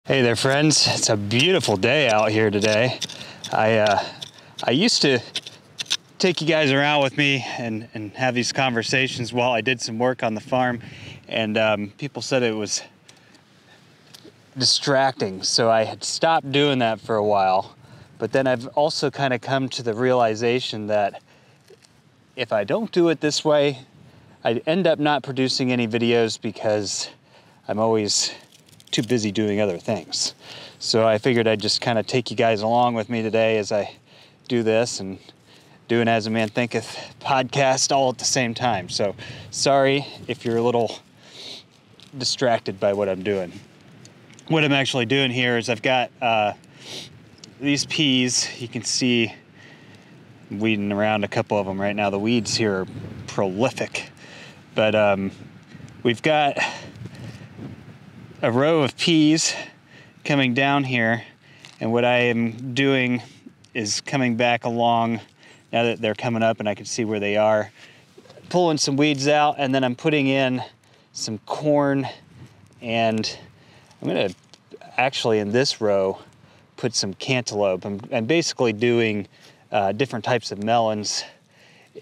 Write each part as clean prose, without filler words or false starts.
Hey there, friends. It's a beautiful day out here today. I used to take you guys around with me and have these conversations while I did some work on the farm, and people said it was distracting, so I had stopped doing that for a while. But then I've also kind of come to the realization that if I don't do it this way, I'd end up not producing any videos because I'm always too busy doing other things. So I figured I'd just kind of take you guys along with me today as I do this and do an As a Man Thinketh podcast all at the same time. So sorry if you're a little distracted by what I'm doing. What I'm actually doing here is I've got these peas. You can see weeding around a couple of them right now. The weeds here are prolific, but we've got a row of peas coming down here, and what I am doing is coming back along now that they're coming up and I can see where they are, pulling some weeds out, and then I'm putting in some corn, and I'm gonna actually in this row put some cantaloupe. I'm basically doing different types of melons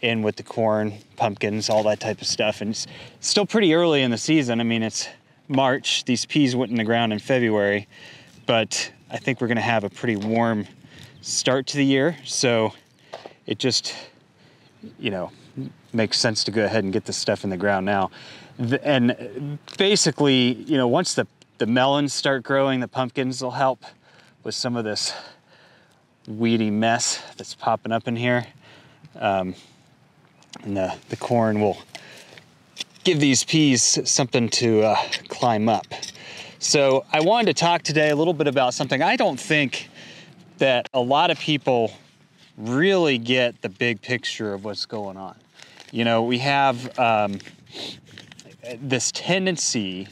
in with the corn, pumpkins, all that type of stuff, and it's still pretty early in the season. I mean, it's March. These peas went in the ground in February, but I think we're gonna have a pretty warm start to the year, so it just, makes sense to go ahead and get this stuff in the ground now. And basically, once the melons start growing, the pumpkins will help with some of this weedy mess that's popping up in here. And the corn will give these peas something to climb up. So I wanted to talk today a little bit about something. I don't think that a lot of people really get the big picture of what's going on. We have this tendency,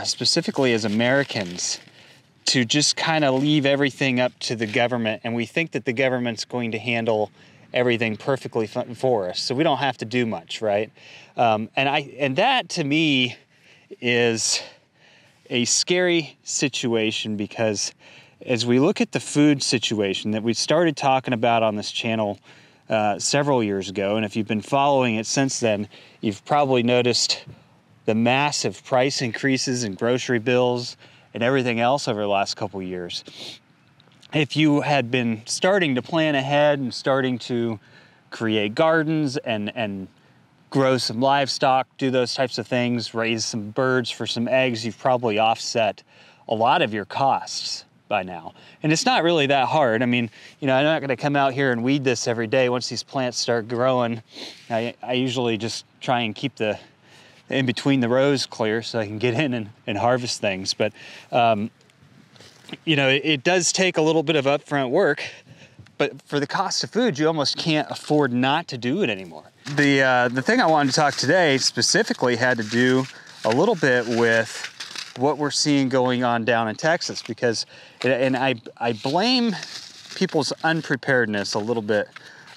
specifically as Americans, to just kind of leave everything up to the government, and we think that the government's going to handle everything perfectly for us, so we don't have to do much, right? And that to me is a scary situation, because as we look at the food situation that we started talking about on this channel several years ago, and if you've been following it since then, you've probably noticed the massive price increases in grocery bills and everything else over the last couple years. If you had been starting to plan ahead and starting to create gardens and grow some livestock, do those types of things, raise some birds for some eggs, you've probably offset a lot of your costs by now. And it's not really that hard. I mean, I'm not gonna come out here and weed this every day. Once these plants start growing, I usually just try and keep the in between the rows clear so I can get in and harvest things. But it does take a little bit of upfront work, but for the cost of food, you almost can't afford not to do it anymore. The thing I wanted to talk today specifically had to do a little bit with what we're seeing going on down in Texas, because, and I blame people's unpreparedness a little bit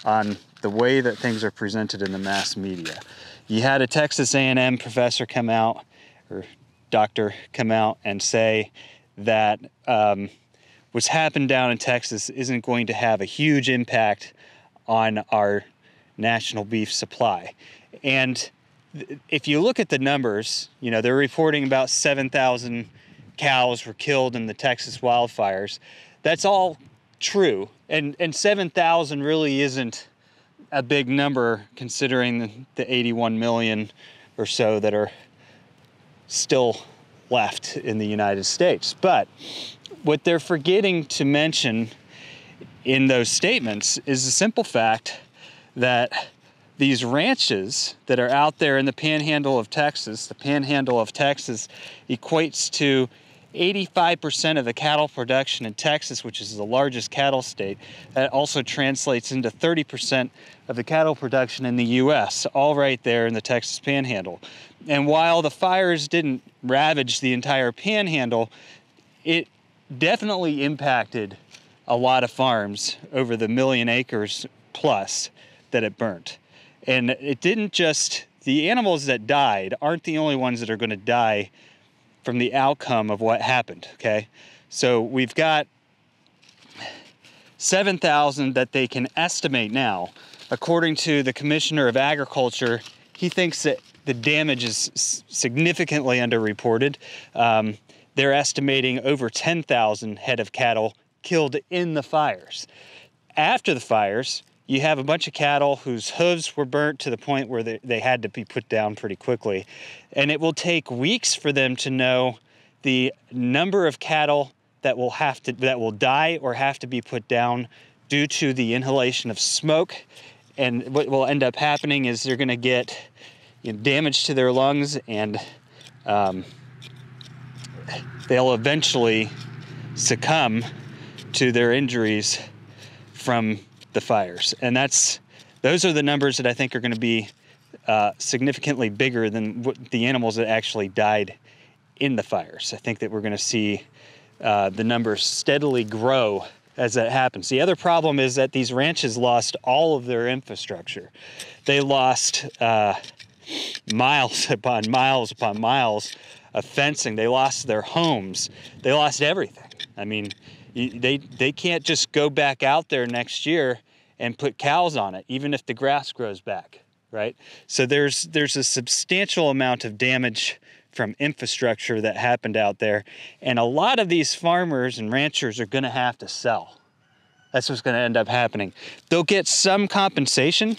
on the way that things are presented in the mass media. You had a Texas A&M professor come out, or doctor come out and say that what's happened down in Texas isn't going to have a huge impact on our national beef supply. And if you look at the numbers, they're reporting about 7,000 cows were killed in the Texas wildfires. That's all true. And 7,000 really isn't a big number considering the 81 million or so that are still left in the United States. But what they're forgetting to mention in those statements is the simple fact that these ranches that are out there in the panhandle of Texas, the panhandle of Texas equates to 85% of the cattle production in Texas, which is the largest cattle state. That also translates into 30% of the cattle production in the US, all right there in the Texas panhandle. And while the fires didn't ravage the entire panhandle, it definitely impacted a lot of farms over the 1 million acres plus that it burnt. And it didn't just, the animals that died aren't the only ones that are going to die from the outcome of what happened, okay? So we've got 7,000 that they can estimate now. According to the Commissioner of Agriculture, he thinks that the damage is significantly underreported. They're estimating over 10,000 head of cattle killed in the fires. After the fires, you have a bunch of cattle whose hooves were burnt to the point where they had to be put down pretty quickly. And it will take weeks for them to know the number of cattle that will die or have to be put down due to the inhalation of smoke. And what will end up happening is they're going to get damage to their lungs, and they'll eventually succumb to their injuries from the fires. And those are the numbers that I think are going to be significantly bigger than the animals that actually died in the fires. I think that we're going to see the numbers steadily grow as that happens. The other problem is that these ranches lost all of their infrastructure. They lost miles upon miles upon miles of fencing. They lost their homes. They lost everything. I mean, they can't just go back out there next year and put cows on it, even if the grass grows back, right? So there's a substantial amount of damage from infrastructure that happened out there. And a lot of these farmers and ranchers are gonna have to sell. That's what's gonna end up happening. They'll get some compensation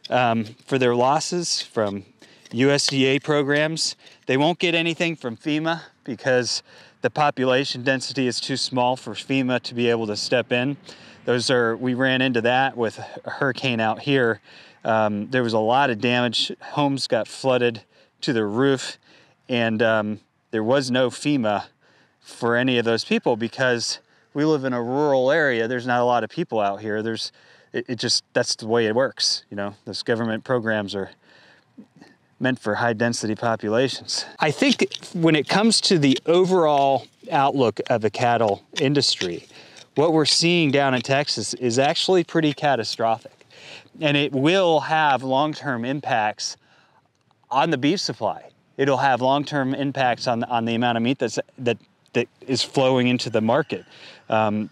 for their losses from USDA programs. They won't get anything from FEMA because the population density is too small for FEMA to be able to step in. We ran into that with a hurricane out here. There was a lot of damage. Homes got flooded to the roof, and there was no FEMA for any of those people because we live in a rural area. There's not a lot of people out here. That's the way it works. Those government programs are meant for high density populations. I think when it comes to the overall outlook of the cattle industry, what we're seeing down in Texas is actually pretty catastrophic. And it will have long-term impacts on the beef supply. It'll have long-term impacts on the amount of meat that is flowing into the market.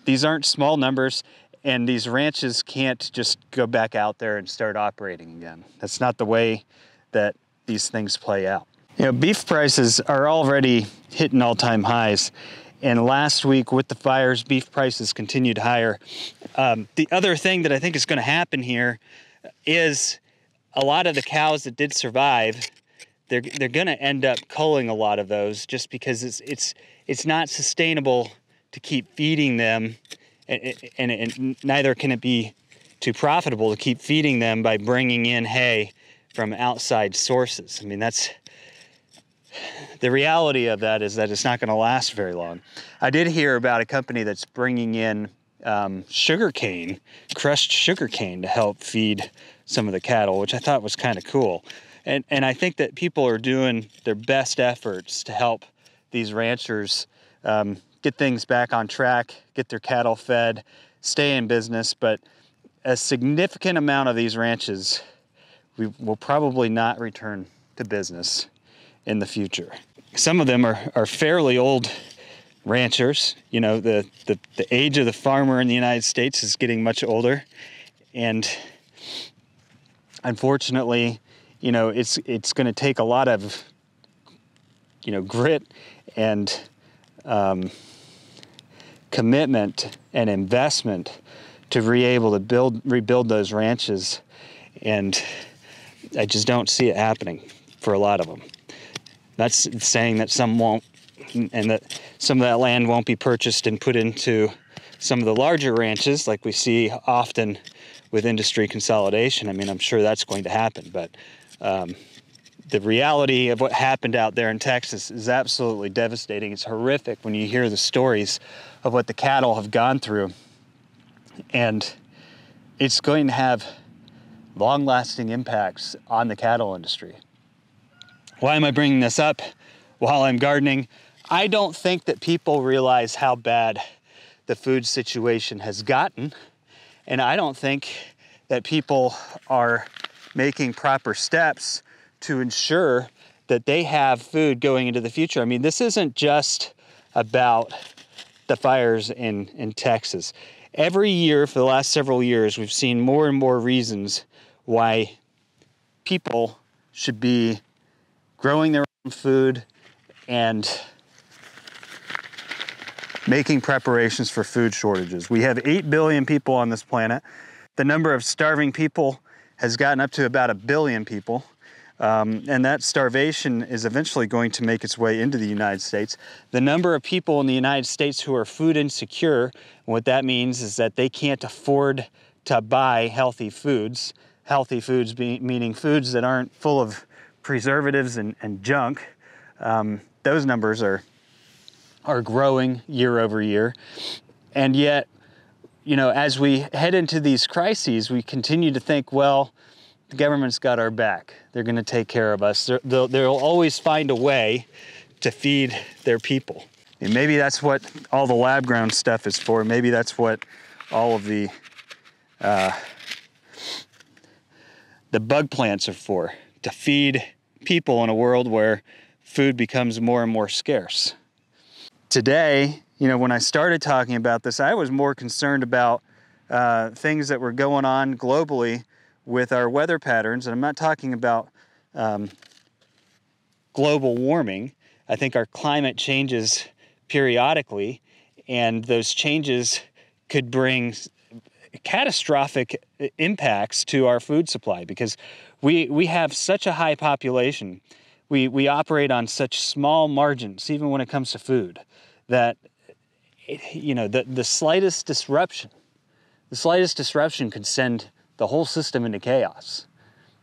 These aren't small numbers, and these ranches can't just go back out there and start operating again. That's not the way that these things play out. Beef prices are already hitting all-time highs. And last week with the fires, beef prices continued higher. The other thing that I think is going to happen here is a lot of the cows that did survive, they're going to end up culling a lot of those just because it's not sustainable to keep feeding them, and neither can it be too profitable to keep feeding them by bringing in hay from outside sources. I mean, that's the reality of that, is that it's not going to last very long. I did hear about a company that's bringing in sugarcane, crushed sugarcane, to help feed some of the cattle, which I thought was kind of cool. And I think that people are doing their best efforts to help these ranchers get things back on track, get their cattle fed, stay in business. But a significant amount of these ranches will probably not return to business in the future. Some of them are fairly old ranchers. The age of the farmer in the United States is getting much older, and unfortunately, it's going to take a lot of grit and commitment and investment to be able to rebuild those ranches, and I just don't see it happening for a lot of them. That's saying that some won't, and that some of that land won't be purchased and put into some of the larger ranches like we see often with industry consolidation. I mean, I'm sure that's going to happen, but the reality of what happened out there in Texas is absolutely devastating. It's horrific when you hear the stories of what the cattle have gone through, and it's going to have long-lasting impacts on the cattle industry. Why am I bringing this up while I'm gardening? I don't think that people realize how bad the food situation has gotten, and I don't think that people are making proper steps to ensure that they have food going into the future. I mean, this isn't just about the fires in Texas. Every year for the last several years, we've seen more and more reasons why people should be growing their own food and making preparations for food shortages. We have 8 billion people on this planet. The number of starving people has gotten up to about 1 billion people. And that starvation is eventually going to make its way into the United States. The number of people in the United States who are food insecure, what that means is that they can't afford to buy healthy foods. Healthy foods meaning foods that aren't full of preservatives and junk. Those numbers are growing year over year. And yet, you know, as we head into these crises, we continue to think, well, the government's got our back. They're going to take care of us. They'll always find a way to feed their people. And maybe that's what all the lab grown stuff is for. Maybe that's what all of the bug plants are for, to feed people in a world where food becomes more and more scarce. Today, you know, when I started talking about this, I was more concerned about things that were going on globally with our weather patterns. And I'm not talking about global warming. I think our climate changes periodically, and those changes could bring catastrophic impacts to our food supply because we have such a high population. We operate on such small margins, even when it comes to food, that you know the slightest disruption could send the whole system into chaos.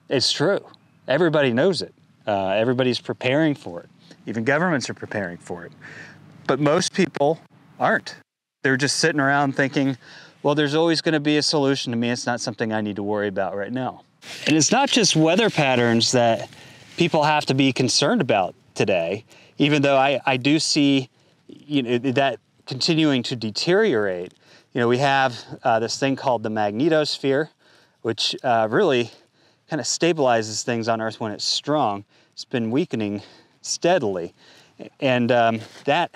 It's true. Everybody knows it. Everybody's preparing for it. Even governments are preparing for it. But most people aren't. They're just sitting around thinking, well, there's always going to be a solution to me. It's not something I need to worry about right now. And it's not just weather patterns that people have to be concerned about today, even though I do see, you know, that continuing to deteriorate. You know, we have this thing called the magnetosphere, which really kind of stabilizes things on Earth when it's strong. It's been weakening steadily. And that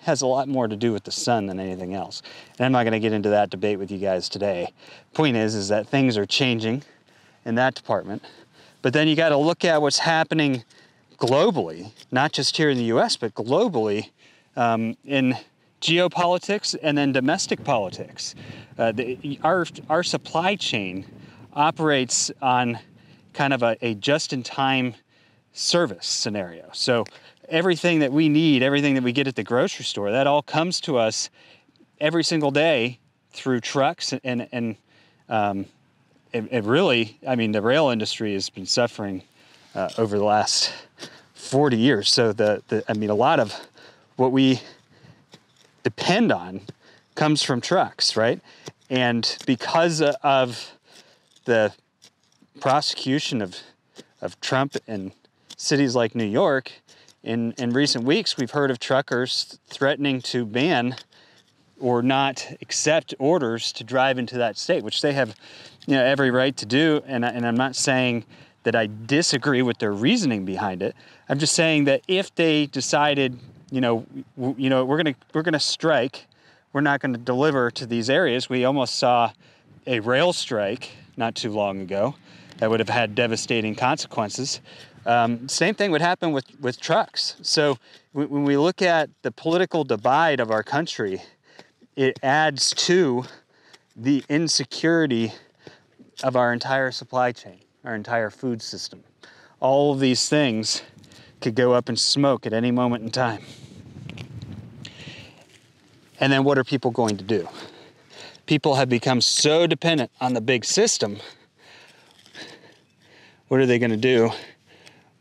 has a lot more to do with the sun than anything else. And I'm not going to get into that debate with you guys today. Point is that things are changing in that department. But then you got to look at what's happening globally, not just here in the US, but globally in geopolitics and then domestic politics. Our supply chain operates on kind of a just-in-time service scenario. So everything that we need, everything that we get at the grocery store, that all comes to us every single day through trucks. And it really, I mean, the rail industry has been suffering over the last 40 years. So I mean, a lot of what we depend on comes from trucks, right? And because of the prosecution of Trump in cities like New York, in recent weeks, we've heard of truckers threatening to ban or not accept orders to drive into that state, which they have, you know, every right to do. And I'm not saying that I disagree with their reasoning behind it. I'm just saying that if they decided, we're gonna strike, we're not going to deliver to these areas. We almost saw a rail strike not too long ago that would have had devastating consequences. Same thing would happen with trucks. So when we look at the political divide of our country, it adds to the insecurity of our entire supply chain, our entire food system. All of these things could go up in smoke at any moment in time. And then what are people going to do? People have become so dependent on the big system. What are they going to do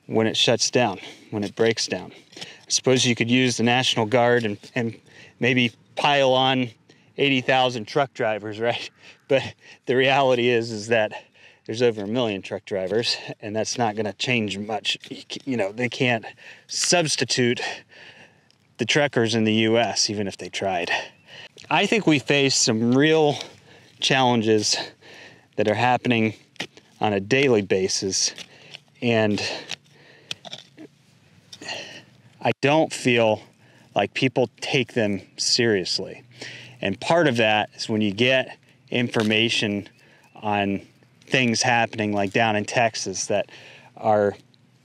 when it shuts down, when it breaks down? I suppose you could use the National Guard and maybe pile on 80,000 truck drivers, right? But the reality is that there's over 1 million truck drivers, and that's not going to change much. They can't substitute the truckers in the U.S., even if they tried. I think we face some real challenges that are happening on a daily basis, and I don't feel like people take them seriously. And part of that is when you get information on things happening like down in Texas that are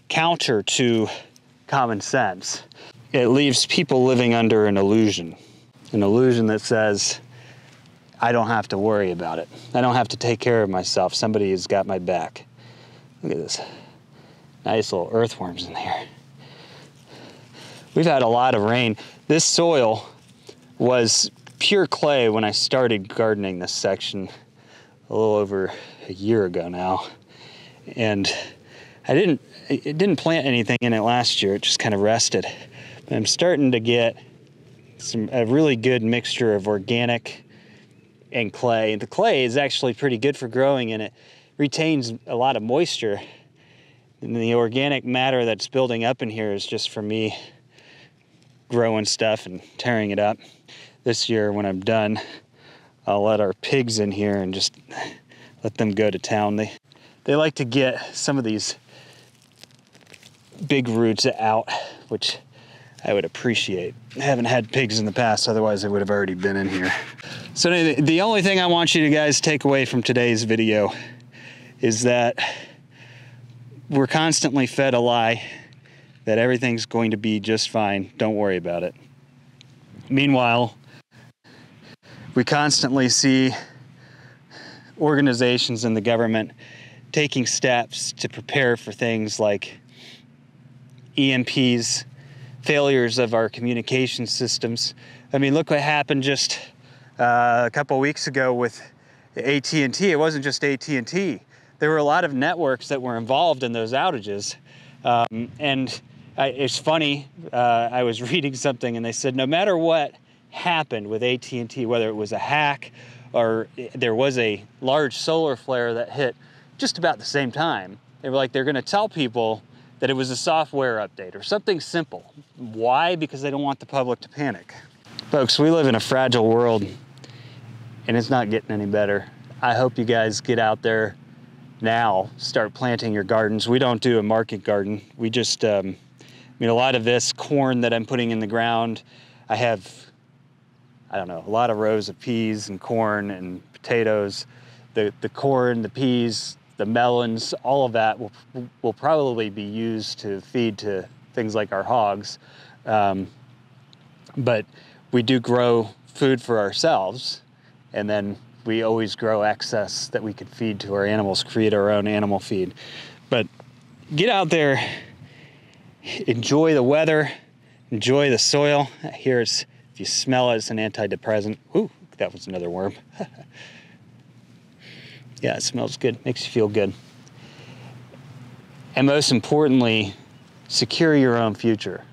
counter to common sense, it leaves people living under an illusion that says, I don't have to worry about it. I don't have to take care of myself. Somebody has got my back. Look at this. Nice little earthworms in here. We've had a lot of rain. This soil was pure clay when I started gardening this section a little over a year ago now. And I didn't plant anything in it last year. It just kind of rested. But I'm starting to get a really good mixture of organic and clay. And the clay is actually pretty good for growing, and it retains a lot of moisture. And the organic matter that's building up in here is just for me growing stuff and tearing it up. This year when I'm done, I'll let our pigs in here and just let them go to town. They like to get some of these big roots out, which I would appreciate. I haven't had pigs in the past, otherwise they would have already been in here. So anyway, the only thing I want you guys to take away from today's video is that we're constantly fed a lie that everything's going to be just fine. Don't worry about it. Meanwhile, we constantly see organizations in the government taking steps to prepare for things like EMPs, failures of our communication systems. I mean, look what happened just a couple weeks ago with AT&T. It wasn't just AT&T. There were a lot of networks that were involved in those outages. It's funny, I was reading something and they said no matter what happened with AT&T, whether it was a hack or there was a large solar flare that hit just about the same time, they were like, they're gonna tell people that it was a software update or something simple. Why? Because they don't want the public to panic. Folks, we live in a fragile world and it's not getting any better. I hope you guys get out there now, start planting your gardens. We don't do a market garden. We just, a lot of this corn that I'm putting in the ground, I have, I don't know, a lot of rows of peas and corn and potatoes. The corn, the peas, the melons, all of that will probably be used to feed to things like our hogs. But we do grow food for ourselves, and then we always grow excess that we could feed to our animals, create our own animal feed. But get out there, enjoy the weather, enjoy the soil. Here it's, if you smell it, it's an antidepressant. Ooh, that was another worm. Yeah, it smells good, makes you feel good. And most importantly, secure your own future.